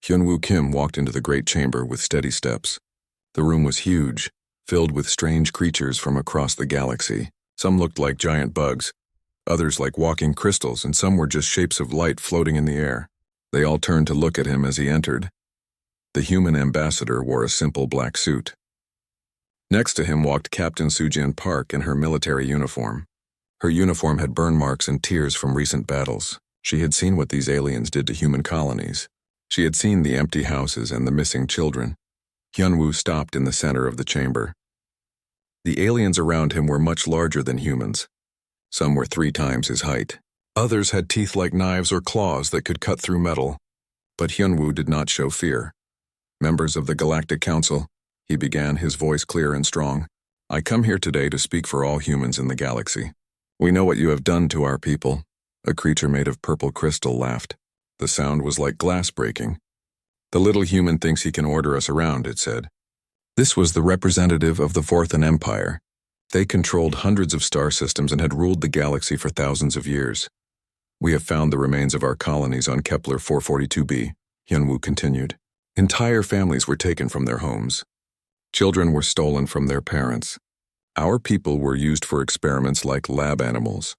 Hyunwoo Kim walked into the great chamber with steady steps. The room was huge, filled with strange creatures from across the galaxy. Some looked like giant bugs, others like walking crystals, and some were just shapes of light floating in the air. They all turned to look at him as he entered. The human ambassador wore a simple black suit. Next to him walked Captain Sujin Park in her military uniform. Her uniform had burn marks and tears from recent battles. She had seen what these aliens did to human colonies. She had seen the empty houses and the missing children. Hyunwoo stopped in the center of the chamber. The aliens around him were much larger than humans. Some were 3 times his height. Others had teeth like knives or claws that could cut through metal. But Hyunwoo did not show fear. "Members of the Galactic Council," he began, his voice clear and strong, "I come here today to speak for all humans in the galaxy. We know what you have done to our people." A creature made of purple crystal laughed. The sound was like glass breaking. "The little human thinks he can order us around," it said. This was the representative of the Vorthan Empire. They controlled hundreds of star systems and had ruled the galaxy for thousands of years. "We have found the remains of our colonies on Kepler 442b, Hyunwoo continued. Entire families were taken from their homes. Children were stolen from their parents. Our people were used for experiments like lab animals.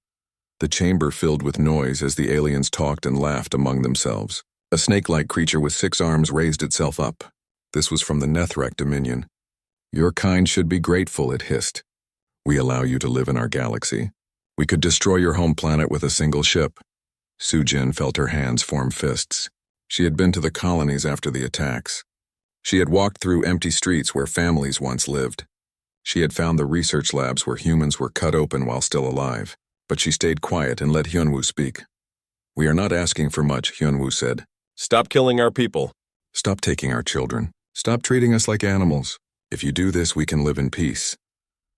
The chamber filled with noise as the aliens talked and laughed among themselves. A snake-like creature with 6 arms raised itself up. This was from the Nethrek Dominion. "Your kind should be grateful," it hissed. "We allow you to live in our galaxy. We could destroy your home planet with a single ship." Sujin felt her hands form fists. She had been to the colonies after the attacks. She had walked through empty streets where families once lived. She had found the research labs where humans were cut open while still alive. But she stayed quiet and let Hyunwoo speak. "We are not asking for much," Hyunwoo said. "Stop killing our people. Stop taking our children. Stop treating us like animals. If you do this, we can live in peace."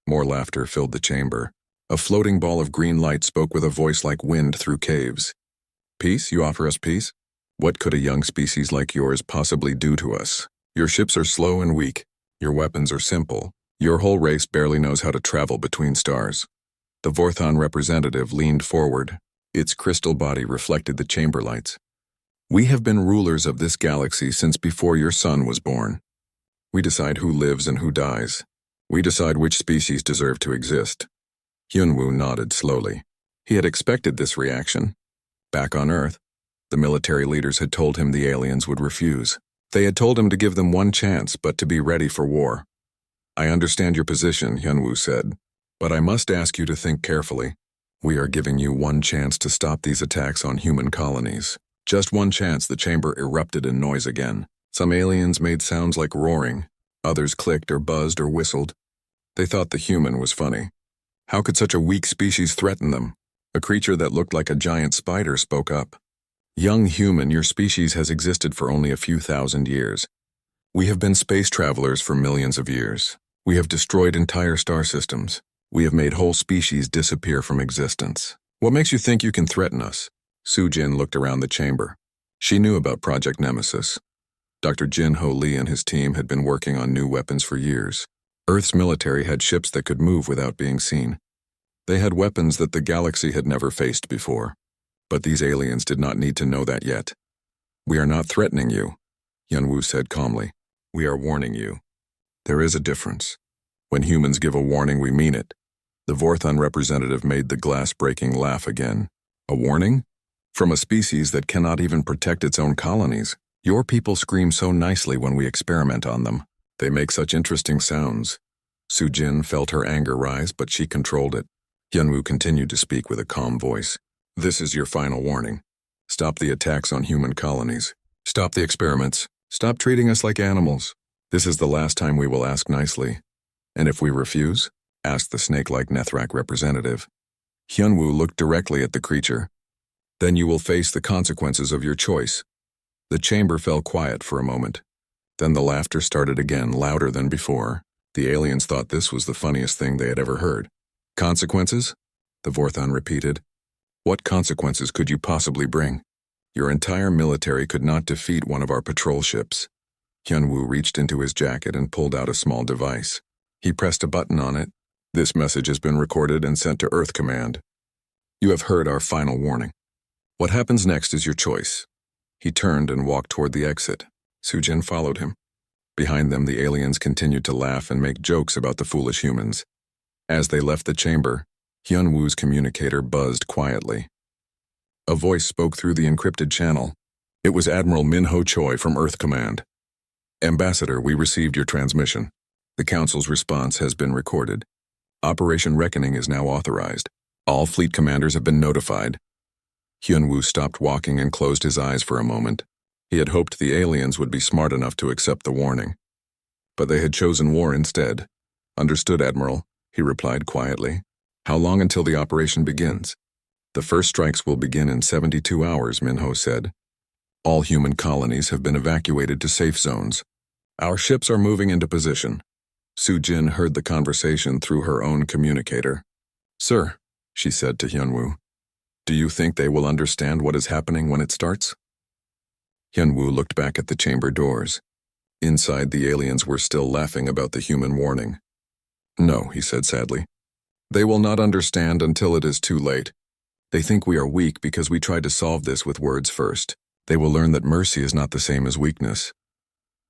More laughter filled the chamber. A floating ball of green light spoke with a voice like wind through caves. "Peace? You offer us peace? What could a young species like yours possibly do to us? Your ships are slow and weak. Your weapons are simple. Your whole race barely knows how to travel between stars." The Vorthan representative leaned forward. Its crystal body reflected the chamber lights. "We have been rulers of this galaxy since before your son was born. We decide who lives and who dies. We decide which species deserve to exist." Hyunwoo nodded slowly. He had expected this reaction. Back on Earth, the military leaders had told him the aliens would refuse. They had told him to give them one chance, but to be ready for war. "I understand your position," Hyunwoo said. "But I must ask you to think carefully. We are giving you one chance to stop these attacks on human colonies. Just one chance." The chamber erupted in noise again. Some aliens made sounds like roaring. Others clicked or buzzed or whistled. They thought the human was funny. How could such a weak species threaten them? A creature that looked like a giant spider spoke up. "Young human, your species has existed for only a few thousand years. We have been space travelers for millions of years. We have destroyed entire star systems. We have made whole species disappear from existence. What makes you think you can threaten us?" Sujin looked around the chamber. She knew about Project Nemesis. Dr. Jin Ho Lee and his team had been working on new weapons for years. Earth's military had ships that could move without being seen. They had weapons that the galaxy had never faced before. But these aliens did not need to know that yet. "We are not threatening you," Hyunwoo said calmly. "We are warning you. There is a difference. When humans give a warning, we mean it." The Vorthan representative made the glass-breaking laugh again. "A warning? From a species that cannot even protect its own colonies? Your people scream so nicely when we experiment on them. They make such interesting sounds." Sujin felt her anger rise, but she controlled it. Hyunwoo continued to speak with a calm voice. "This is your final warning. Stop the attacks on human colonies. Stop the experiments. Stop treating us like animals. This is the last time we will ask nicely." "And if we refuse?" asked the snake-like Nethrek representative. Hyunwoo looked directly at the creature. "Then you will face the consequences of your choice." The chamber fell quiet for a moment. Then the laughter started again, louder than before. The aliens thought this was the funniest thing they had ever heard. "Consequences?" the Vorthan repeated. "What consequences could you possibly bring? Your entire military could not defeat one of our patrol ships." Hyunwoo reached into his jacket and pulled out a small device. He pressed a button on it. "This message has been recorded and sent to Earth Command. You have heard our final warning. What happens next is your choice." He turned and walked toward the exit. Sujin followed him. Behind them, the aliens continued to laugh and make jokes about the foolish humans. As they left the chamber, Hyunwoo's communicator buzzed quietly. A voice spoke through the encrypted channel. It was Admiral Min-ho Choi from Earth Command. Ambassador, we received your transmission. The Council's response has been recorded. Operation Reckoning is now authorized. All fleet commanders have been notified. Hyunwoo stopped walking and closed his eyes for a moment. He had hoped the aliens would be smart enough to accept the warning. But they had chosen war instead. Understood, Admiral, he replied quietly. How long until the operation begins? The first strikes will begin in 72 hours, Min-ho said. All human colonies have been evacuated to safe zones. Our ships are moving into position. Sujin heard the conversation through her own communicator. Sir, she said to Hyunwoo, do you think they will understand what is happening when it starts? Hyunwoo looked back at the chamber doors. Inside, the aliens were still laughing about the human warning. No, he said sadly. They will not understand until it is too late. They think we are weak because we tried to solve this with words first. They will learn that mercy is not the same as weakness.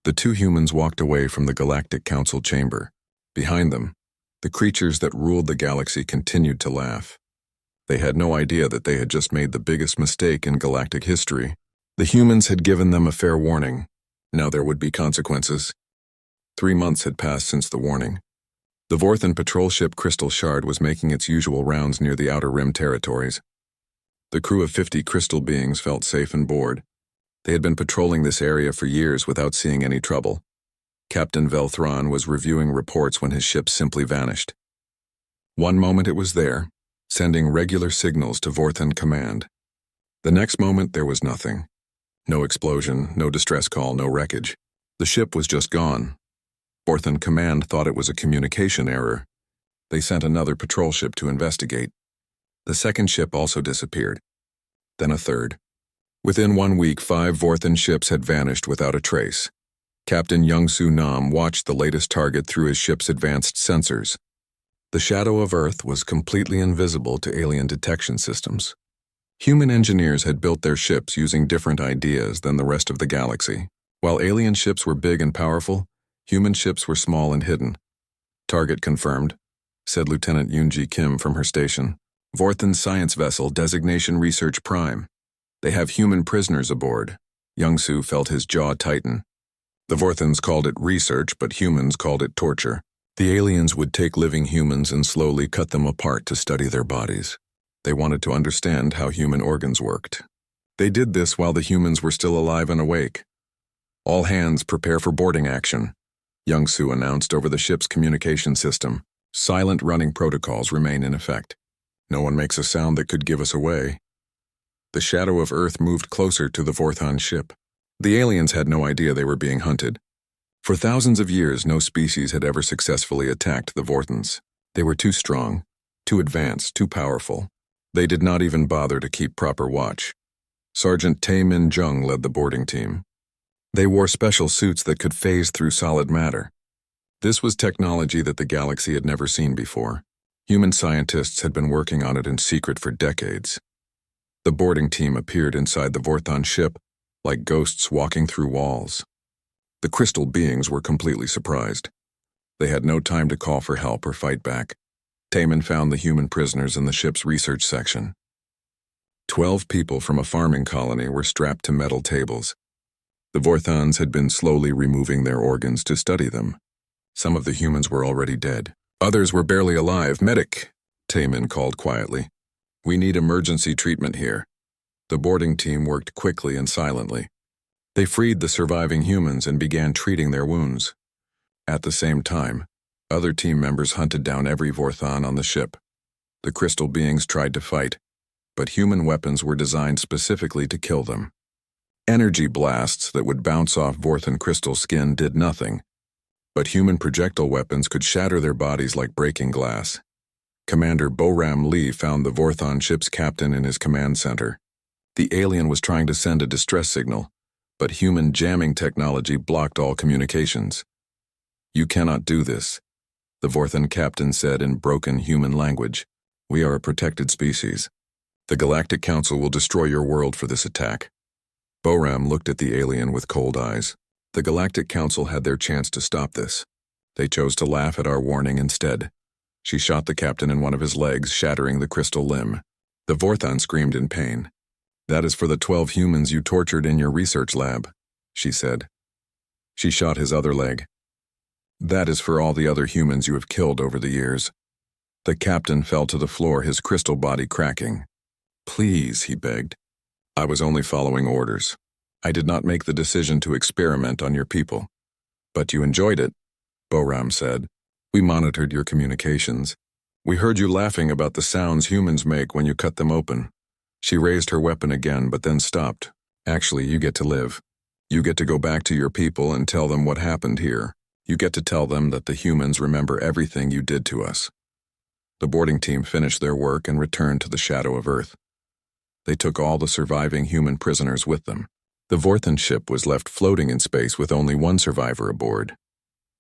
The two humans walked away from the Galactic Council chamber. Behind them, the creatures that ruled the galaxy continued to laugh. They had no idea that they had just made the biggest mistake in galactic history. The humans had given them a fair warning. Now there would be consequences. 3 months had passed since the warning. The Vorthan patrol ship Crystal Shard was making its usual rounds near the Outer Rim territories. The crew of 50 crystal beings felt safe and bored. They had been patrolling this area for years without seeing any trouble. Captain Velthron was reviewing reports when his ship simply vanished. One moment it was there, sending regular signals to Vorthan Command. The next moment there was nothing. No explosion, no distress call, no wreckage. The ship was just gone. Vorthan Command thought it was a communication error. They sent another patrol ship to investigate. The second ship also disappeared. Then a third. Within 1 week, 5 Vorthan ships had vanished without a trace. Captain Young-Soo Nam watched the latest target through his ship's advanced sensors. The shadow of Earth was completely invisible to alien detection systems. Human engineers had built their ships using different ideas than the rest of the galaxy. While alien ships were big and powerful, human ships were small and hidden. Target confirmed, said Lieutenant Yoon-ji Kim from her station. Vorthan science vessel designation Research Prime. They have human prisoners aboard. Young-Soo felt his jaw tighten. The Vorthans called it research, but humans called it torture. The aliens would take living humans and slowly cut them apart to study their bodies. They wanted to understand how human organs worked. They did this while the humans were still alive and awake. All hands prepare for boarding action, Young-Soo announced over the ship's communication system. Silent running protocols remain in effect. No one makes a sound that could give us away. The shadow of Earth moved closer to the Vorthan ship. The aliens had no idea they were being hunted. For thousands of years, no species had ever successfully attacked the Vorthans. They were too strong, too advanced, too powerful. They did not even bother to keep proper watch. Sergeant Tae Min Jung led the boarding team. They wore special suits that could phase through solid matter. This was technology that the galaxy had never seen before. Human scientists had been working on it in secret for decades. The boarding team appeared inside the Vorthan ship, like ghosts walking through walls. The crystal beings were completely surprised. They had no time to call for help or fight back. Taemin found the human prisoners in the ship's research section. 12 people from a farming colony were strapped to metal tables. The Vorthans had been slowly removing their organs to study them. Some of the humans were already dead. Others were barely alive. Medic, Taemin called quietly. We need emergency treatment here. The boarding team worked quickly and silently. They freed the surviving humans and began treating their wounds. At the same time, other team members hunted down every Vorthan on the ship. The crystal beings tried to fight, but human weapons were designed specifically to kill them. Energy blasts that would bounce off Vorthan crystal skin did nothing, but human projectile weapons could shatter their bodies like breaking glass. Commander Boram Lee found the Vorthan ship's captain in his command center. The alien was trying to send a distress signal, but human jamming technology blocked all communications. You cannot do this, the Vorthan captain said in broken human language. We are a protected species. The Galactic Council will destroy your world for this attack. Boram looked at the alien with cold eyes. The Galactic Council had their chance to stop this. They chose to laugh at our warning instead. She shot the captain in one of his legs, shattering the crystal limb. The Vorthon screamed in pain. "That is for the 12 humans you tortured in your research lab," she said. She shot his other leg. "That is for all the other humans you have killed over the years." The captain fell to the floor, his crystal body cracking. "Please," he begged. "I was only following orders. I did not make the decision to experiment on your people." "But you enjoyed it," Boram said. "We monitored your communications. We heard you laughing about the sounds humans make when you cut them open." She raised her weapon again, but then stopped. "Actually, you get to live. You get to go back to your people and tell them what happened here. You get to tell them that the humans remember everything you did to us." The boarding team finished their work and returned to the shadow of Earth. They took all the surviving human prisoners with them. The Vorthon ship was left floating in space with only one survivor aboard.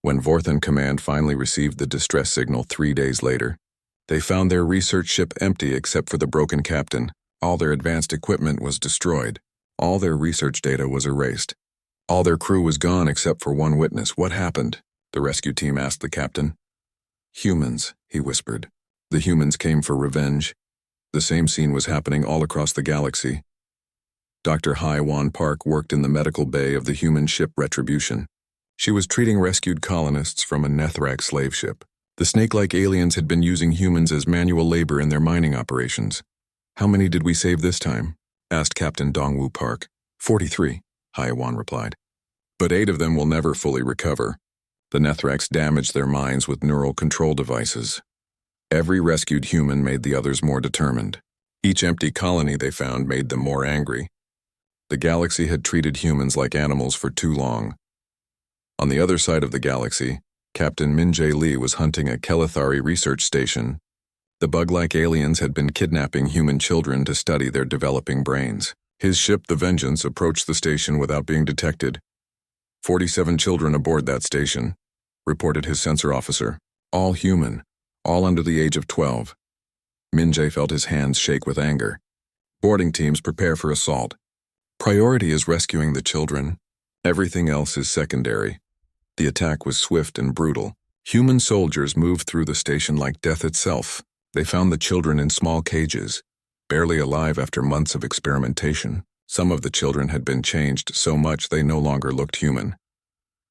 When Vorthon Command finally received the distress signal 3 days later, they found their research ship empty except for the broken captain. All their advanced equipment was destroyed. All their research data was erased. All their crew was gone except for one witness. "What happened?" the rescue team asked the captain. "Humans," he whispered. "The humans came for revenge." The same scene was happening all across the galaxy. Dr. Hai-Wan Park worked in the medical bay of the human ship Retribution. She was treating rescued colonists from a Nethrak slave ship. The snake-like aliens had been using humans as manual labor in their mining operations. "How many did we save this time?" asked Captain Dongwu Park. 43, Hai-Wan replied. "But 8 of them will never fully recover. The Nethraks damaged their minds with neural control devices. Every rescued human made the others more determined. Each empty colony they found made them more angry. The galaxy had treated humans like animals for too long." On the other side of the galaxy, Captain Min-Jae Lee was hunting a Kelethari research station. The bug-like aliens had been kidnapping human children to study their developing brains. His ship, the Vengeance, approached the station without being detected. 47 children aboard that station, reported his sensor officer. All human, all under the age of 12. Min-Jae felt his hands shake with anger. "Boarding teams prepare for assault. Priority is rescuing the children. Everything else is secondary." The attack was swift and brutal. Human soldiers moved through the station like death itself. They found the children in small cages, barely alive after months of experimentation. Some of the children had been changed so much they no longer looked human.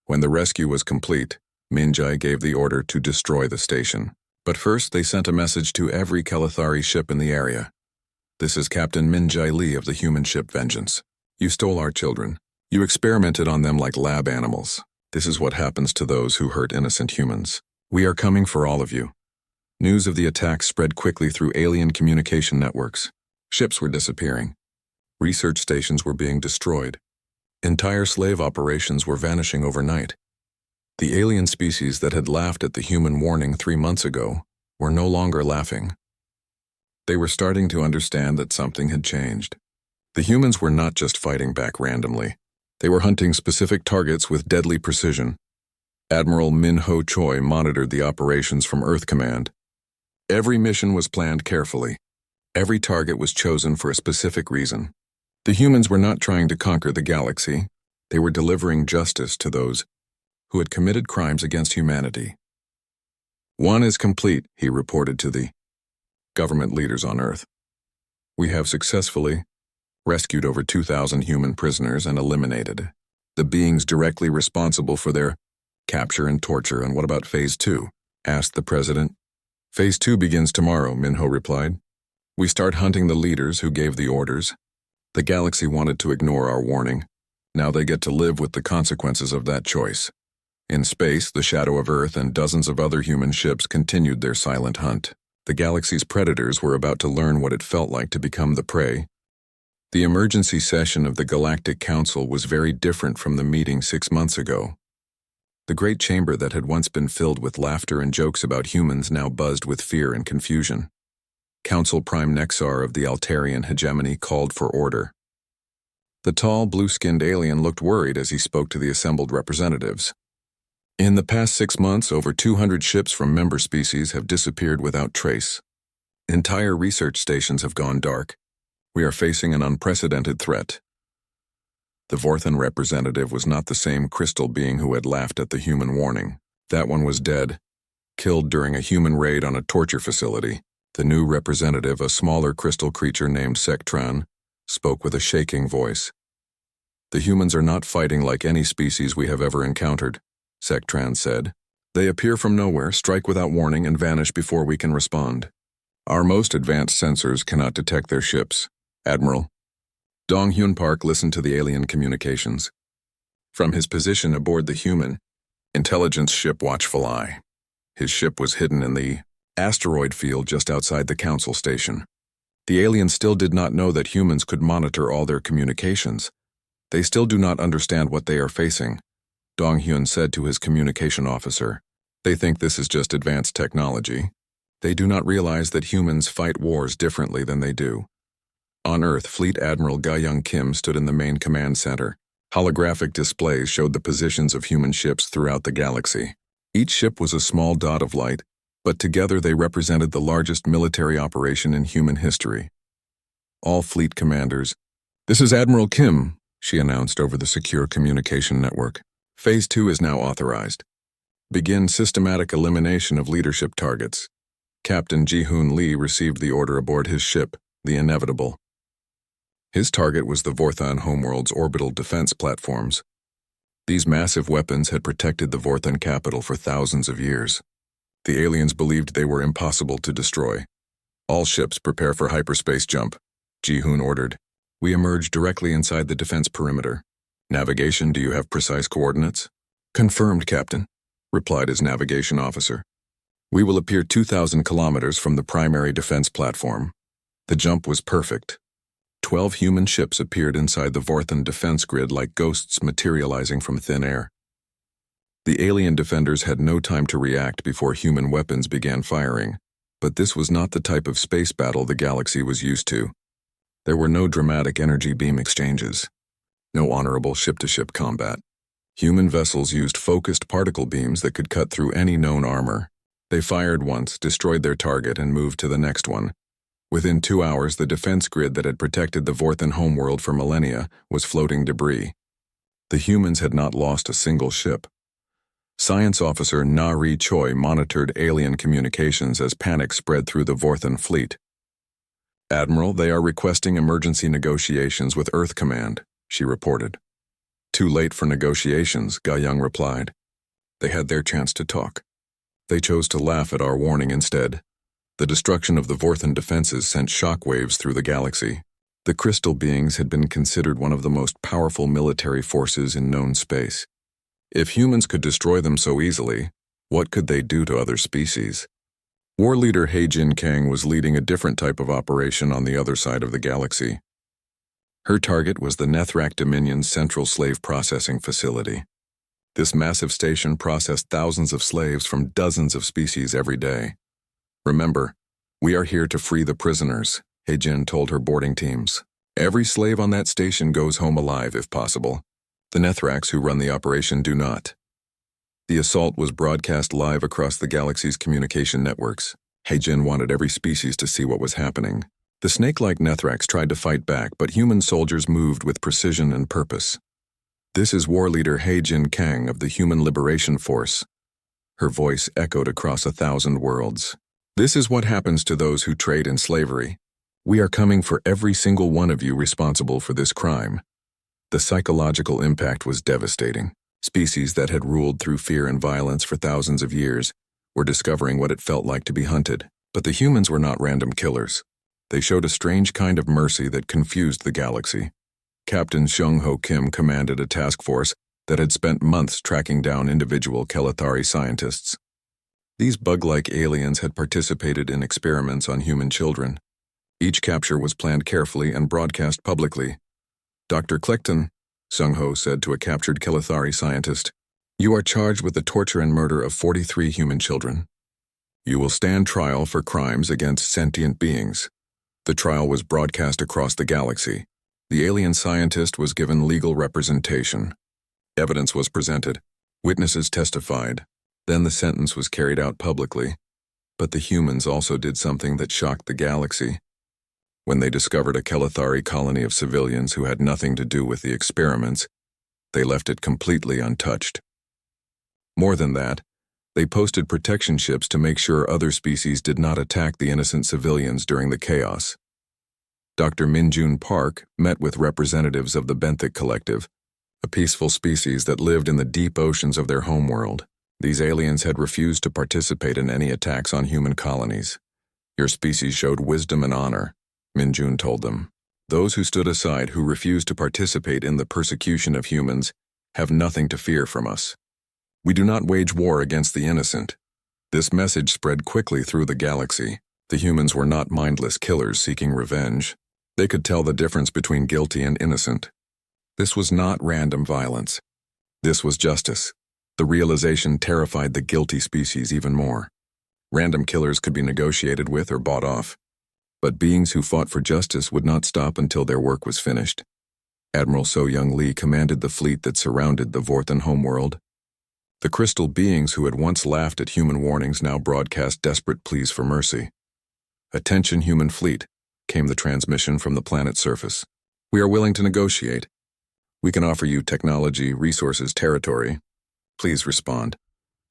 When the rescue was complete, Min-Jae gave the order to destroy the station. But first they sent a message to every Kelethari ship in the area. "This is Captain Min-Jae Lee of the human ship Vengeance. You stole our children. You experimented on them like lab animals. This is what happens to those who hurt innocent humans. We are coming for all of you." News of the attack spread quickly through alien communication networks. Ships were disappearing. Research stations were being destroyed. Entire slave operations were vanishing overnight. The alien species that had laughed at the human warning 3 months ago were no longer laughing. They were starting to understand that something had changed. The humans were not just fighting back randomly. They were hunting specific targets with deadly precision. Admiral Min-Ho Choi monitored the operations from Earth Command. Every mission was planned carefully. Every target was chosen for a specific reason. The humans were not trying to conquer the galaxy. They were delivering justice to those who had committed crimes against humanity. "One is complete," he reported to the government leaders on Earth. "We have successfully rescued over 2,000 human prisoners and eliminated the beings directly responsible for their capture and torture." "And what about Phase 2? asked the president. "Phase 2 begins tomorrow," Min-Ho replied. "We start hunting the leaders who gave the orders. The galaxy wanted to ignore our warning. Now they get to live with the consequences of that choice." In space, the shadow of Earth and dozens of other human ships continued their silent hunt. The galaxy's predators were about to learn what it felt like to become the prey. The emergency session of the Galactic Council was very different from the meeting 6 months ago. The great chamber that had once been filled with laughter and jokes about humans now buzzed with fear and confusion. Council Prime Nexar of the Altarian hegemony called for order. The tall, blue-skinned alien looked worried as he spoke to the assembled representatives. "In the past 6 months, over 200 ships from member species have disappeared without trace. Entire research stations have gone dark. We are facing an unprecedented threat." The Vorthan representative was not the same crystal being who had laughed at the human warning. That one was dead, killed during a human raid on a torture facility. The new representative, a smaller crystal creature named Sectran, spoke with a shaking voice. "The humans are not fighting like any species we have ever encountered," Sectran said. "They appear from nowhere, strike without warning, and vanish before we can respond. Our most advanced sensors cannot detect their ships. Admiral." Dong Hyun Park listened to the alien communications. From his position aboard the human intelligence ship Watchful Eye, his ship was hidden in the asteroid field just outside the council station. The aliens still did not know that humans could monitor all their communications. They still do not understand what they are facing, Dong Hyun said to his communication officer. They think this is just advanced technology. They do not realize that humans fight wars differently than they do. On Earth, Fleet Admiral Ga Young Kim stood in the main command center. Holographic displays showed the positions of human ships throughout the galaxy. Each ship was a small dot of light, but together they represented the largest military operation in human history. All fleet commanders, "This is Admiral Kim," she announced over the secure communication network. "Phase 2 is now authorized. Begin systematic elimination of leadership targets." Captain Ji-Hoon Lee received the order aboard his ship, the Inevitable. His target was the Vorthan homeworld's orbital defense platforms. These massive weapons had protected the Vorthan capital for thousands of years. The aliens believed they were impossible to destroy. "All ships prepare for hyperspace jump," Ji-Hoon ordered. "We emerge directly inside the defense perimeter. Navigation, do you have precise coordinates?" "Confirmed, Captain," replied his navigation officer. "We will appear 2,000 kilometers from the primary defense platform." The jump was perfect. 12 human ships appeared inside the Vorthan defense grid like ghosts materializing from thin air. The alien defenders had no time to react before human weapons began firing, but this was not the type of space battle the galaxy was used to. There were no dramatic energy beam exchanges, no honorable ship-to-ship combat. Human vessels used focused particle beams that could cut through any known armor. They fired once, destroyed their target, and moved to the next one. Within 2 hours, the defense grid that had protected the Vorthan homeworld for millennia was floating debris. The humans had not lost a single ship. Science Officer Na-Ri Choi monitored alien communications as panic spread through the Vorthan fleet. "Admiral, they are requesting emergency negotiations with Earth Command," she reported. "Too late for negotiations," Ga Young replied. "They had their chance to talk. They chose to laugh at our warning instead." The destruction of the Vorthan defenses sent shockwaves through the galaxy. The crystal beings had been considered one of the most powerful military forces in known space. If humans could destroy them so easily, what could they do to other species? War leader He Jin Kang was leading a different type of operation on the other side of the galaxy. Her target was the Nethrak Dominion's central slave processing facility. This massive station processed thousands of slaves from dozens of species every day. "Remember, we are here to free the prisoners," He Jin told her boarding teams. "Every slave on that station goes home alive if possible. The Nethraks who run the operation do not." The assault was broadcast live across the galaxy's communication networks. He Jin wanted every species to see what was happening. The snake-like Nethraks tried to fight back, but human soldiers moved with precision and purpose. "This is war leader He Jin Kang of the Human Liberation Force." Her voice echoed across 1,000 worlds. "This is what happens to those who trade in slavery. We are coming for every single one of you responsible for this crime." The psychological impact was devastating. Species that had ruled through fear and violence for thousands of years were discovering what it felt like to be hunted. But the humans were not random killers. They showed a strange kind of mercy that confused the galaxy. Captain Seung-Ho Kim commanded a task force that had spent months tracking down individual Kelethari scientists. These bug-like aliens had participated in experiments on human children. Each capture was planned carefully and broadcast publicly. "Dr. Clecton," Seung-Ho said to a captured Kelethari scientist, "you are charged with the torture and murder of 43 human children. You will stand trial for crimes against sentient beings." The trial was broadcast across the galaxy. The alien scientist was given legal representation. Evidence was presented. Witnesses testified. Then the sentence was carried out publicly. But the humans also did something that shocked the galaxy. When they discovered a Kelethari colony of civilians who had nothing to do with the experiments, they left it completely untouched. More than that, they posted protection ships to make sure other species did not attack the innocent civilians during the chaos. Dr. Minjun Park met with representatives of the Benthic Collective, a peaceful species that lived in the deep oceans of their homeworld. These aliens had refused to participate in any attacks on human colonies. Your species showed wisdom and honor, Minjun told them. Those who stood aside, who refused to participate in the persecution of humans, have nothing to fear from us. We do not wage war against the innocent. This message spread quickly through the galaxy. The humans were not mindless killers seeking revenge. They could tell the difference between guilty and innocent. This was not random violence. This was justice. The realization terrified the guilty species even more. Random killers could be negotiated with or bought off. But beings who fought for justice would not stop until their work was finished. Admiral So-Young Lee commanded the fleet that surrounded the Vorthan homeworld. The crystal beings who had once laughed at human warnings now broadcast desperate pleas for mercy. "Attention, human fleet," came the transmission from the planet's surface. "We are willing to negotiate. We can offer you technology, resources, territory. Please respond."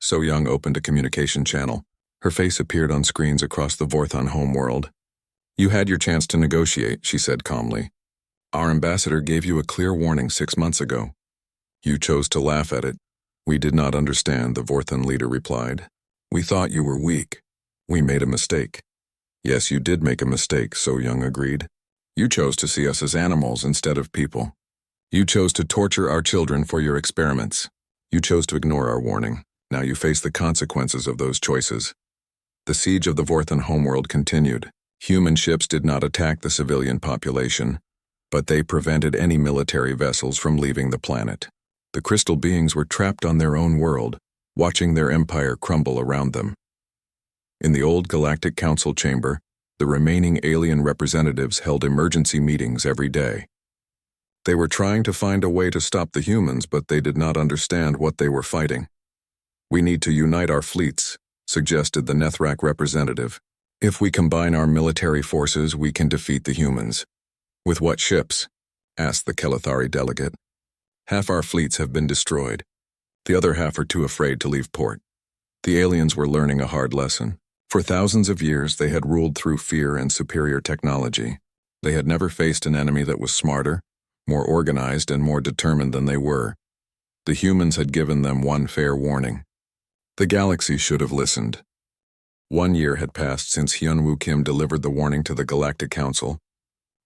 So-Young opened a communication channel. Her face appeared on screens across the Vorthan homeworld. "You had your chance to negotiate," she said calmly. "Our ambassador gave you a clear warning 6 months ago. You chose to laugh at it. We did not understand," the Vorthan leader replied. "We thought you were weak. We made a mistake." "Yes, you did make a mistake," So-Young agreed. "You chose to see us as animals instead of people. You chose to torture our children for your experiments. You chose to ignore our warning. Now you face the consequences of those choices." The siege of the Vorthan homeworld continued. Human ships did not attack the civilian population, but they prevented any military vessels from leaving the planet. The crystal beings were trapped on their own world, watching their empire crumble around them. In the old Galactic Council chamber, the remaining alien representatives held emergency meetings every day. They were trying to find a way to stop the humans, but they did not understand what they were fighting. "We need to unite our fleets," suggested the Nethrak representative. "If we combine our military forces, we can defeat the humans." "With what ships?" asked the Kelethari delegate. "Half our fleets have been destroyed. The other half are too afraid to leave port." The aliens were learning a hard lesson. For thousands of years, they had ruled through fear and superior technology. They had never faced an enemy that was smarter, more organized, and more determined than they were. The humans had given them one fair warning. The galaxy should have listened. 1 year had passed since Hyunwoo Kim delivered the warning to the Galactic Council.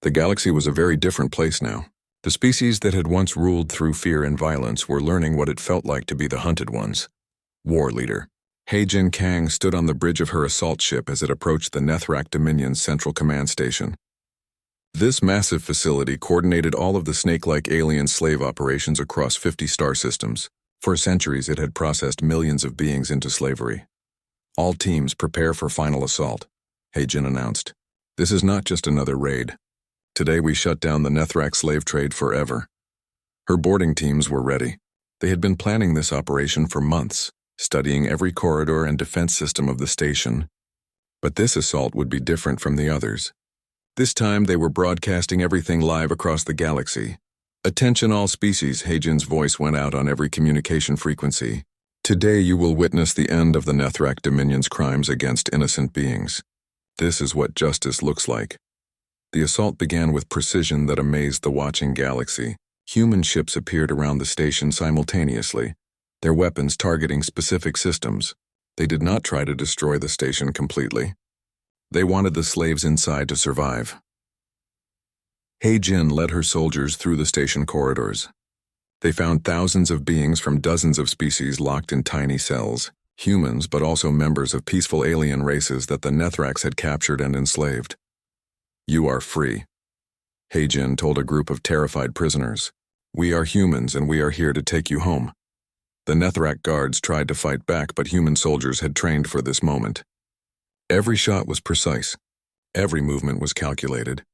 The galaxy was a very different place now. The species that had once ruled through fear and violence were learning what it felt like to be the hunted ones. War leader He-Jin Kang stood on the bridge of her assault ship as it approached the Nethrak Dominion's central command station. This massive facility coordinated all of the snake-like alien slave operations across 50 star systems. For centuries, it had processed millions of beings into slavery. "All teams prepare for final assault," He-Jin announced. "This is not just another raid. Today we shut down the Nethrak slave trade forever." Her boarding teams were ready. They had been planning this operation for months, studying every corridor and defense system of the station. But this assault would be different from the others. This time they were broadcasting everything live across the galaxy. "Attention all species," He-Jin's voice went out on every communication frequency. "Today you will witness the end of the Nethrak Dominion's crimes against innocent beings. This is what justice looks like." The assault began with precision that amazed the watching galaxy. Human ships appeared around the station simultaneously, their weapons targeting specific systems. They did not try to destroy the station completely. They wanted the slaves inside to survive. He-Jin led her soldiers through the station corridors. They found thousands of beings from dozens of species locked in tiny cells, humans but also members of peaceful alien races that the Nethraks had captured and enslaved. "You are free," He-Jin told a group of terrified prisoners. "We are humans and we are here to take you home." The Nethrak guards tried to fight back, but human soldiers had trained for this moment. Every shot was precise. Every movement was calculated.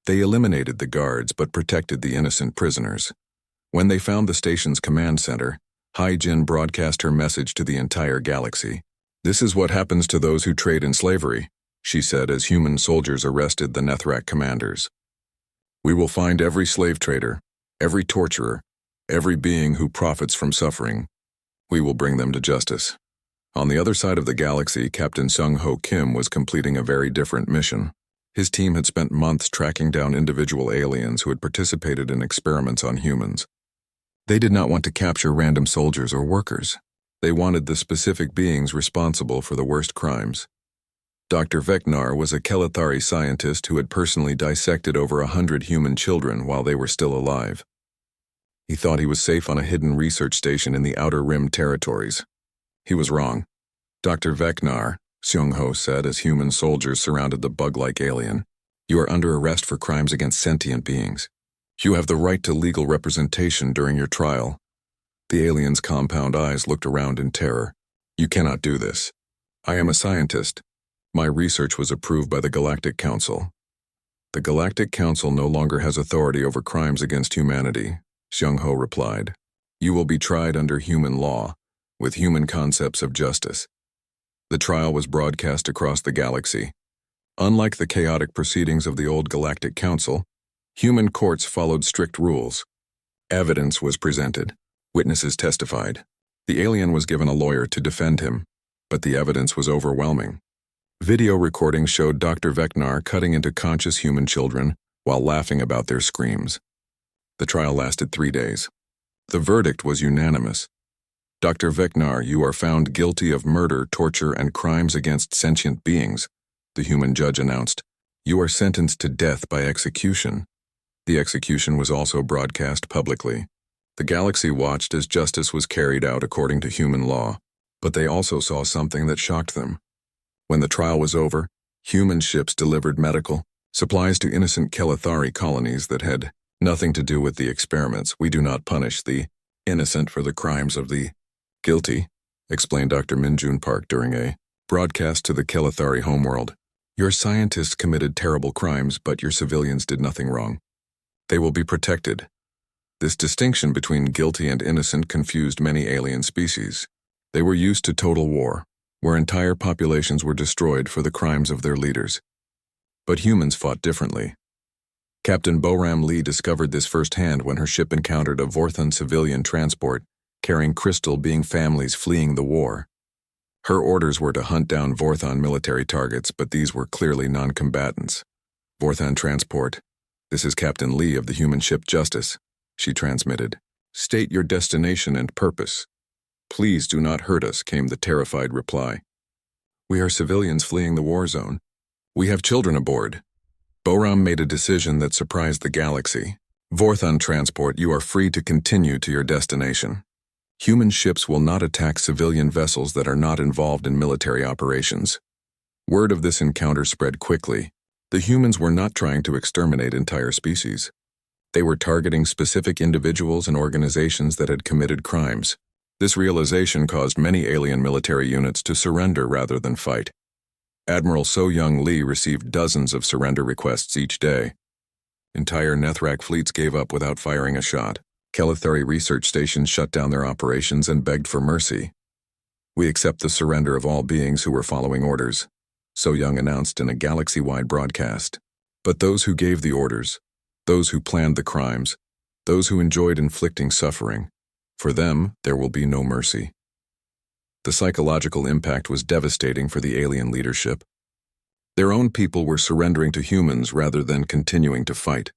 They eliminated the guards but protected the innocent prisoners. When they found the station's command center, He-Jin broadcast her message to the entire galaxy. "This is what happens to those who trade in slavery. she said as human soldiers arrested the Nethrak commanders. "We will find every slave trader, every torturer, every being who profits from suffering. We will bring them to justice." On the other side of the galaxy, Captain Sung-Ho Kim was completing a very different mission. His team had spent months tracking down individual aliens who had participated in experiments on humans. They did not want to capture random soldiers or workers. They wanted the specific beings responsible for the worst crimes. Dr. Vecnar was a Kelethari scientist who had personally dissected over 100 human children while they were still alive. He thought he was safe on a hidden research station in the Outer Rim territories. He was wrong. "Dr. Vecnar," Seung-ho said as human soldiers surrounded the bug-like alien, "you are under arrest for crimes against sentient beings. You have the right to legal representation during your trial." The alien's compound eyes looked around in terror. "You cannot do this. I am a scientist. My research was approved by the Galactic Council." "The Galactic Council no longer has authority over crimes against humanity," Seung-ho replied. "You will be tried under human law, with human concepts of justice." The trial was broadcast across the galaxy. Unlike the chaotic proceedings of the old Galactic Council, human courts followed strict rules. Evidence was presented. Witnesses testified. The alien was given a lawyer to defend him, but the evidence was overwhelming. Video recordings showed Dr. Vecnar cutting into conscious human children while laughing about their screams. The trial lasted 3 days. The verdict was unanimous. "Dr. Vecnar, you are found guilty of murder, torture, and crimes against sentient beings," the human judge announced. "You are sentenced to death by execution." The execution was also broadcast publicly. The galaxy watched as justice was carried out according to human law, but they also saw something that shocked them. When the trial was over, human ships delivered medical supplies to innocent Kelethari colonies that had nothing to do with the experiments. "We do not punish the innocent for the crimes of the guilty," explained Dr. Minjun Park during a broadcast to the Kelethari homeworld. "Your scientists committed terrible crimes, but your civilians did nothing wrong. They will be protected." This distinction between guilty and innocent confused many alien species. They were used to total war, where entire populations were destroyed for the crimes of their leaders. But humans fought differently. Captain Boram Lee discovered this firsthand when her ship encountered a Vorthon civilian transport carrying Crystal being families fleeing the war. Her orders were to hunt down Vorthon military targets, but these were clearly non-combatants. "Vorthon transport, this is Captain Lee of the human ship Justice," she transmitted. "State your destination and purpose." "Please do not hurt us," came the terrified reply. "We are civilians fleeing the war zone. We have children aboard." Boram made a decision that surprised the galaxy. "Vorthon transport, you are free to continue to your destination. Human ships will not attack civilian vessels that are not involved in military operations." Word of this encounter spread quickly. The humans were not trying to exterminate entire species. They were targeting specific individuals and organizations that had committed crimes. This realization caused many alien military units to surrender rather than fight. Admiral So-Young Lee received dozens of surrender requests each day. Entire Nethrak fleets gave up without firing a shot. Kelethari research stations shut down their operations and begged for mercy. "We accept the surrender of all beings who were following orders," So-Young announced in a galaxy-wide broadcast. "But those who gave the orders, those who planned the crimes, those who enjoyed inflicting suffering, for them there will be no mercy." The psychological impact was devastating for the alien leadership. Their own people were surrendering to humans rather than continuing to fight.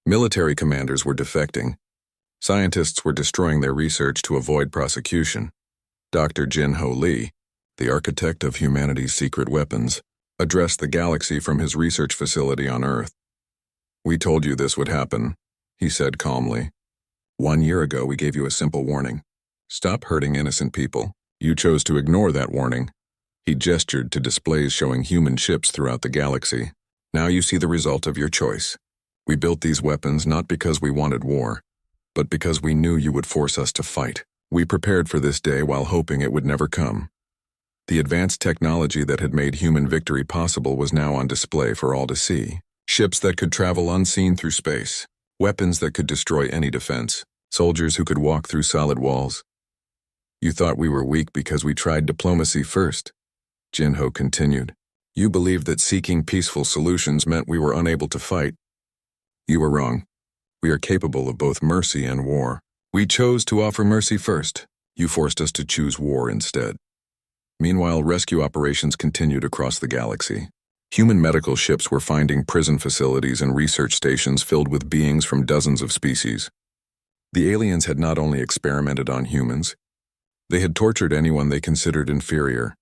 Military commanders were defecting. Scientists were destroying their research to avoid prosecution. Dr. Jin-Ho Lee, the architect of humanity's secret weapons, addressed the galaxy from his research facility on Earth. "We told you this would happen," he said calmly. "1 year ago we gave you a simple warning. Stop hurting innocent people. You chose to ignore that warning." He gestured to displays showing human ships throughout the galaxy. "Now you see the result of your choice. We built these weapons not because we wanted war, but because we knew you would force us to fight. We prepared for this day while hoping it would never come." The advanced technology that had made human victory possible was now on display for all to see. Ships that could travel unseen through space, weapons that could destroy any defense, soldiers who could walk through solid walls. "You thought we were weak because we tried diplomacy first," Jin-Ho continued. You believed that seeking peaceful solutions meant we were unable to fight. You were wrong. We are capable of both mercy and war. We chose to offer mercy first. You forced us to choose war instead. Meanwhile, rescue operations continued across the galaxy. Human medical ships were finding prison facilities and research stations filled with beings from dozens of species. The aliens had not only experimented on humans, they had tortured anyone they considered inferior.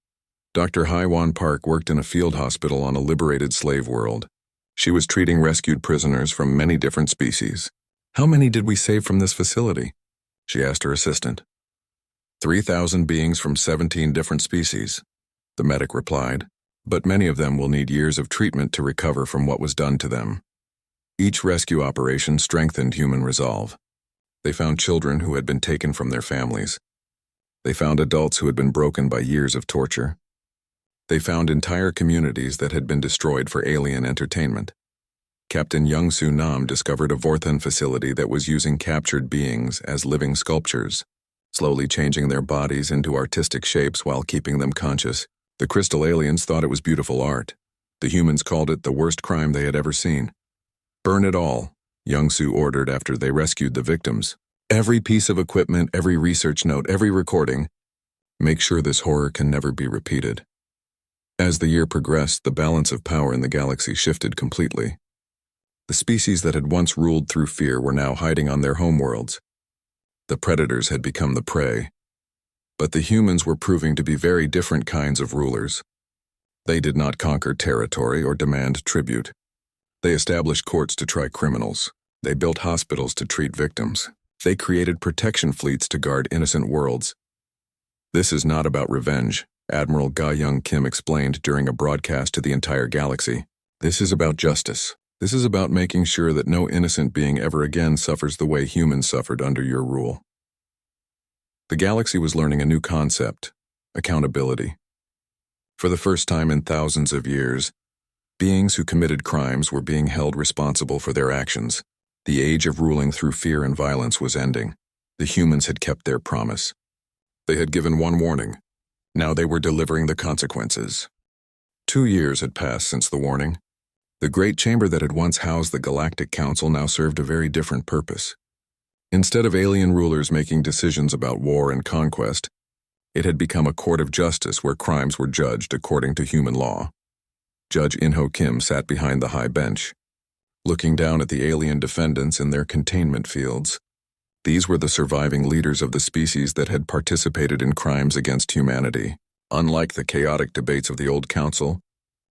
Dr. Haiwan Park worked in a field hospital on a liberated slave world. She was treating rescued prisoners from many different species. "How many did we save from this facility?" she asked her assistant. 3,000 beings from 17 different species, the medic replied, but many of them will need years of treatment to recover from what was done to them. Each rescue operation strengthened human resolve. They found children who had been taken from their families. They found adults who had been broken by years of torture. They found entire communities that had been destroyed for alien entertainment. Captain Young-Soo Nam discovered a Vorthon facility that was using captured beings as living sculptures, slowly changing their bodies into artistic shapes while keeping them conscious. The crystal aliens thought it was beautiful art. The humans called it the worst crime they had ever seen. "Burn it all," Young-Soo ordered after they rescued the victims. "Every piece of equipment, every research note, every recording. Make sure this horror can never be repeated." As the year progressed, the balance of power in the galaxy shifted completely. The species that had once ruled through fear were now hiding on their homeworlds. The predators had become the prey. But the humans were proving to be very different kinds of rulers. They did not conquer territory or demand tribute. They established courts to try criminals. They built hospitals to treat victims. They created protection fleets to guard innocent worlds. "This is not about revenge," Admiral Ga Young Kim explained during a broadcast to the entire galaxy. "This is about justice. This is about making sure that no innocent being ever again suffers the way humans suffered under your rule." The galaxy was learning a new concept: accountability. For the first time in thousands of years, beings who committed crimes were being held responsible for their actions. The age of ruling through fear and violence was ending. The humans had kept their promise. They had given one warning. Now they were delivering the consequences. 2 years had passed since the warning. The great chamber that had once housed the Galactic Council now served a very different purpose. Instead of alien rulers making decisions about war and conquest, it had become a court of justice where crimes were judged according to human law. Judge In-ho Kim sat behind the high bench, looking down at the alien defendants in their containment fields. These were the surviving leaders of the species that had participated in crimes against humanity. Unlike the chaotic debates of the old council,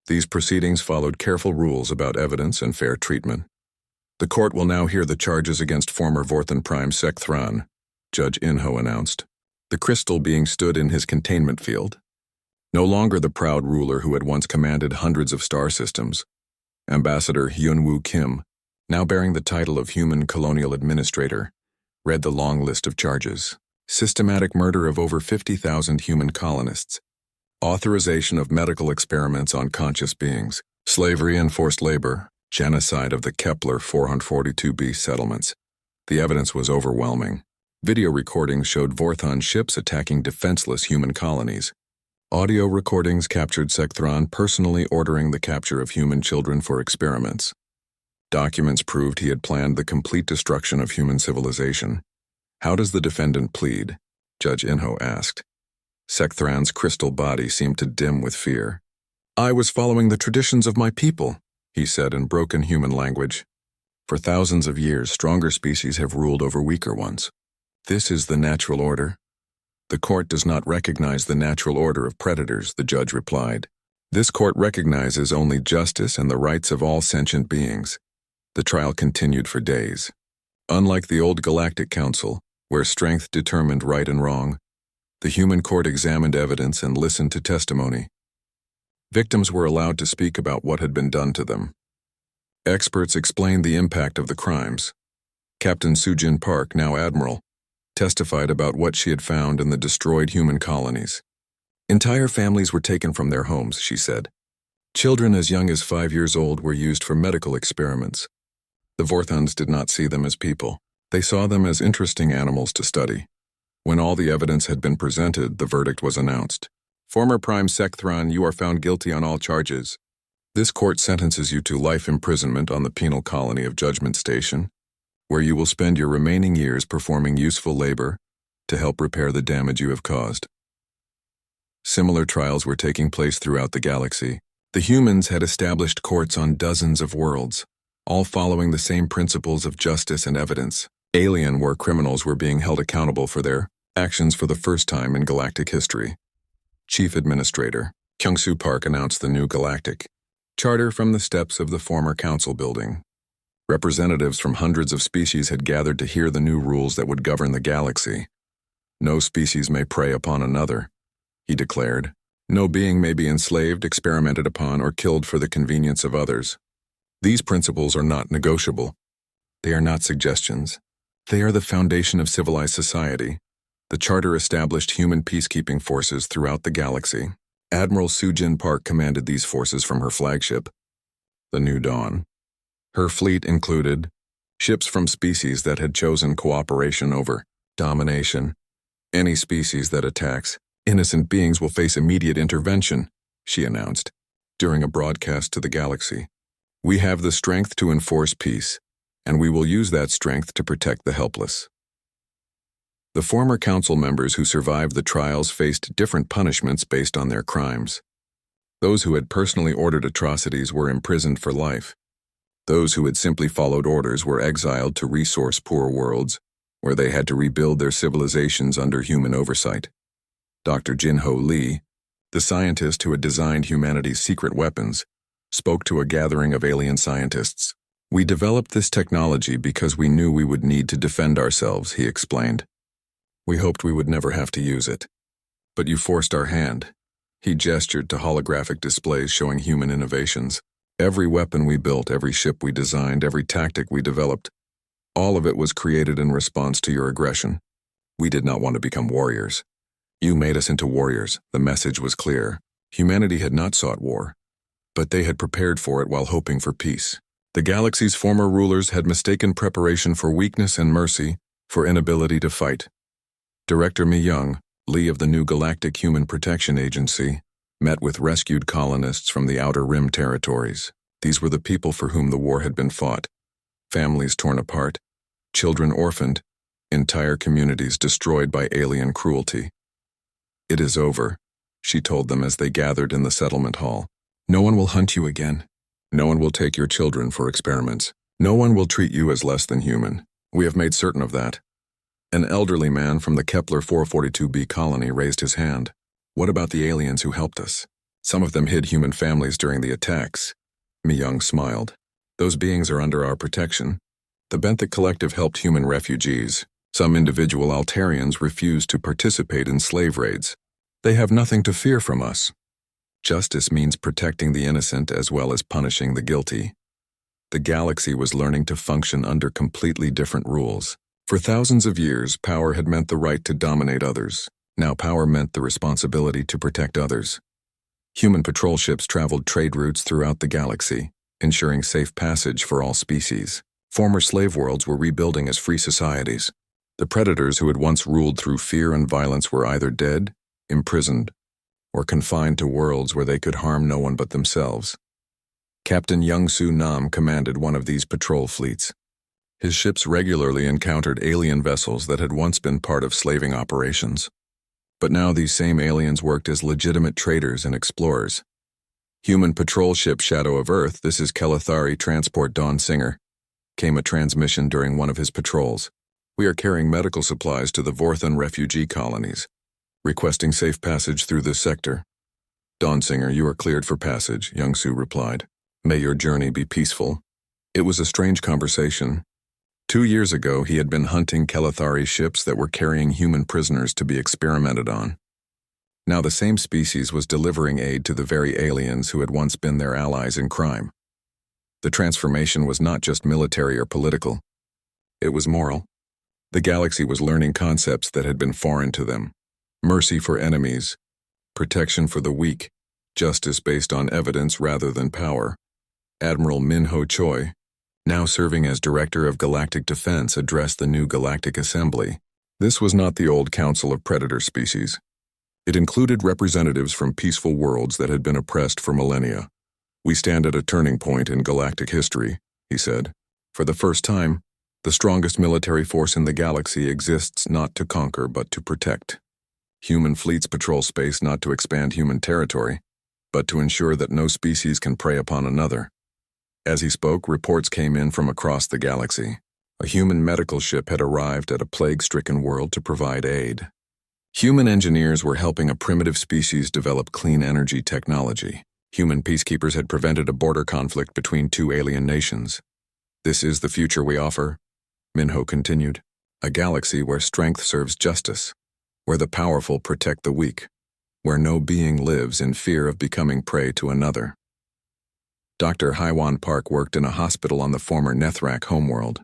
these proceedings followed careful rules about evidence and fair treatment. "The court will now hear the charges against former Vorthon Prime Sek Thran," Judge In-ho announced. The crystal being stood in his containment field. No longer the proud ruler who had once commanded hundreds of star systems. Ambassador Hyun-woo Kim, now bearing the title of Human Colonial Administrator, read the long list of charges. Systematic murder of over 50,000 human colonists. Authorization of medical experiments on conscious beings. Slavery and forced labor. Genocide of the Kepler 442b settlements. The evidence was overwhelming. Video recordings showed Vorthon ships attacking defenseless human colonies. Audio recordings captured Sek Thran personally ordering the capture of human children for experiments. Documents proved he had planned the complete destruction of human civilization. "How does the defendant plead?" Judge In-ho asked. Sek Thran's crystal body seemed to dim with fear. "I was following the traditions of my people," he said in broken human language. "For thousands of years, stronger species have ruled over weaker ones. This is the natural order." "The court does not recognize the natural order of predators," the judge replied. "This court recognizes only justice and the rights of all sentient beings." The trial continued for days. Unlike the old Galactic Council, where strength determined right and wrong, the human court examined evidence and listened to testimony. Victims were allowed to speak about what had been done to them. Experts explained the impact of the crimes. Captain Soo-jin Park, now Admiral, testified about what she had found in the destroyed human colonies. "Entire families were taken from their homes," she said. "Children as young as 5 years old were used for medical experiments. The Vorthons did not see them as people. They saw them as interesting animals to study." When all the evidence had been presented, the verdict was announced. Former Prime Secthron, you are found guilty on all charges. This court sentences you to life imprisonment on the penal colony of Judgment Station, where you will spend your remaining years performing useful labor to help repair the damage you have caused. Similar trials were taking place throughout the galaxy. The humans had established courts on dozens of worlds, all following the same principles of justice and evidence. Alien war criminals were being held accountable for their actions for the first time in galactic history. Chief Administrator Kyung-Soo Park announced the new galactic charter from the steps of the former council building. Representatives from hundreds of species had gathered to hear the new rules that would govern the galaxy. No species may prey upon another, he declared. No being may be enslaved, experimented upon, or killed for the convenience of others. These principles are not negotiable. They are not suggestions. They are the foundation of civilized society. The charter established human peacekeeping forces throughout the galaxy. Admiral Soo-Jin Park commanded these forces from her flagship, the New Dawn. Her fleet included ships from species that had chosen cooperation over domination. Any species that attacks innocent beings will face immediate intervention, she announced, during a broadcast to the galaxy. We have the strength to enforce peace, and we will use that strength to protect the helpless. The former council members who survived the trials faced different punishments based on their crimes. Those who had personally ordered atrocities were imprisoned for life. Those who had simply followed orders were exiled to resource-poor worlds, where they had to rebuild their civilizations under human oversight. Dr. Jin-Ho Lee, the scientist who had designed humanity's secret weapons, spoke to a gathering of alien scientists. We developed this technology because we knew we would need to defend ourselves, he explained. We hoped we would never have to use it. But you forced our hand. He gestured to holographic displays showing human innovations. Every weapon we built, every ship we designed, every tactic we developed, all of it was created in response to your aggression. We did not want to become warriors. You made us into warriors. The message was clear. Humanity had not sought war, but they had prepared for it while hoping for peace. The galaxy's former rulers had mistaken preparation for weakness and mercy for inability to fight. Director Mi-young, Lee of the new Galactic Human Protection Agency, met with rescued colonists from the Outer Rim territories. These were the people for whom the war had been fought. Families torn apart, children orphaned, entire communities destroyed by alien cruelty. It is over, she told them as they gathered in the settlement hall. No one will hunt you again. No one will take your children for experiments. No one will treat you as less than human. We have made certain of that. An elderly man from the Kepler 442b colony raised his hand. What about the aliens who helped us? Some of them hid human families during the attacks. Mi-young smiled. Those beings are under our protection. The Benthic Collective helped human refugees. Some individual Altarians refused to participate in slave raids. They have nothing to fear from us. Justice means protecting the innocent as well as punishing the guilty. The galaxy was learning to function under completely different rules. For thousands of years, power had meant the right to dominate others. Now power meant the responsibility to protect others. Human patrol ships traveled trade routes throughout the galaxy, ensuring safe passage for all species. Former slave worlds were rebuilding as free societies. The predators who had once ruled through fear and violence were either dead, imprisoned, or confined to worlds where they could harm no one but themselves. Captain Young-Soo Nam commanded one of these patrol fleets. His ships regularly encountered alien vessels that had once been part of slaving operations. But now these same aliens worked as legitimate traders and explorers. Human patrol ship Shadow of Earth, this is Kelathari Transport Dawn Singer, came a transmission during one of his patrols. We are carrying medical supplies to the Vorthan refugee colonies, requesting safe passage through this sector. Dawn Singer, you are cleared for passage, Young-Soo replied. May your journey be peaceful. It was a strange conversation. 2 years ago, he had been hunting Kelathari ships that were carrying human prisoners to be experimented on. Now the same species was delivering aid to the very aliens who had once been their allies in crime. The transformation was not just military or political. It was moral. The galaxy was learning concepts that had been foreign to them. Mercy for enemies, protection for the weak, justice based on evidence rather than power. Admiral Min-Ho Choi, now serving as Director of Galactic Defense, addressed the new Galactic Assembly. This was not the old Council of Predator Species. It included representatives from peaceful worlds that had been oppressed for millennia. "We stand at a turning point in galactic history," he said. "For the first time, the strongest military force in the galaxy exists not to conquer but to protect. Human fleets patrol space not to expand human territory, but to ensure that no species can prey upon another." As he spoke, reports came in from across the galaxy. A human medical ship had arrived at a plague-stricken world to provide aid. Human engineers were helping a primitive species develop clean energy technology. Human peacekeepers had prevented a border conflict between two alien nations. "This is the future we offer," Minho continued. "A galaxy where strength serves justice, where the powerful protect the weak, where no being lives in fear of becoming prey to another." Dr. Haiwan Park worked in a hospital on the former Nethrak homeworld.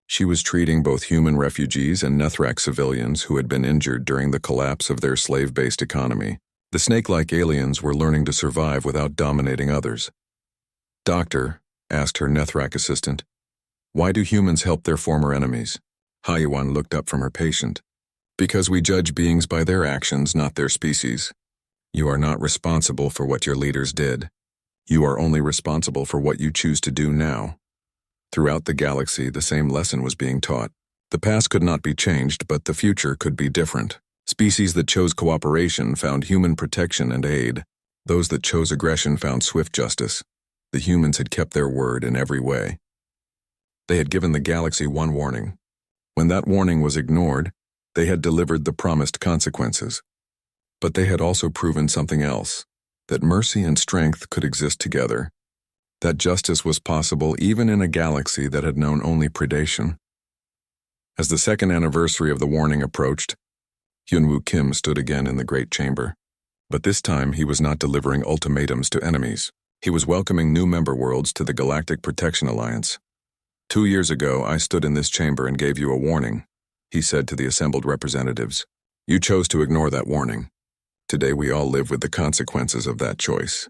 She was treating both human refugees and Nethrak civilians who had been injured during the collapse of their slave-based economy. The snake-like aliens were learning to survive without dominating others. "Doctor," asked her Nethrak assistant, "why do humans help their former enemies?" Haiwan looked up from her patient. "Because we judge beings by their actions, not their species. You are not responsible for what your leaders did. You are only responsible for what you choose to do now." Throughout the galaxy, the same lesson was being taught. The past could not be changed, but the future could be different. Species that chose cooperation found human protection and aid. Those that chose aggression found swift justice. The humans had kept their word in every way. They had given the galaxy one warning. When that warning was ignored, they had delivered the promised consequences. But they had also proven something else, that mercy and strength could exist together, that justice was possible even in a galaxy that had known only predation. As the second anniversary of the warning approached, Hyunwoo Kim stood again in the Great Chamber. But this time he was not delivering ultimatums to enemies. He was welcoming new member worlds to the Galactic Protection Alliance. 2 years ago, I stood in this chamber and gave you a warning, he said to the assembled representatives. You chose to ignore that warning. Today we all live with the consequences of that choice.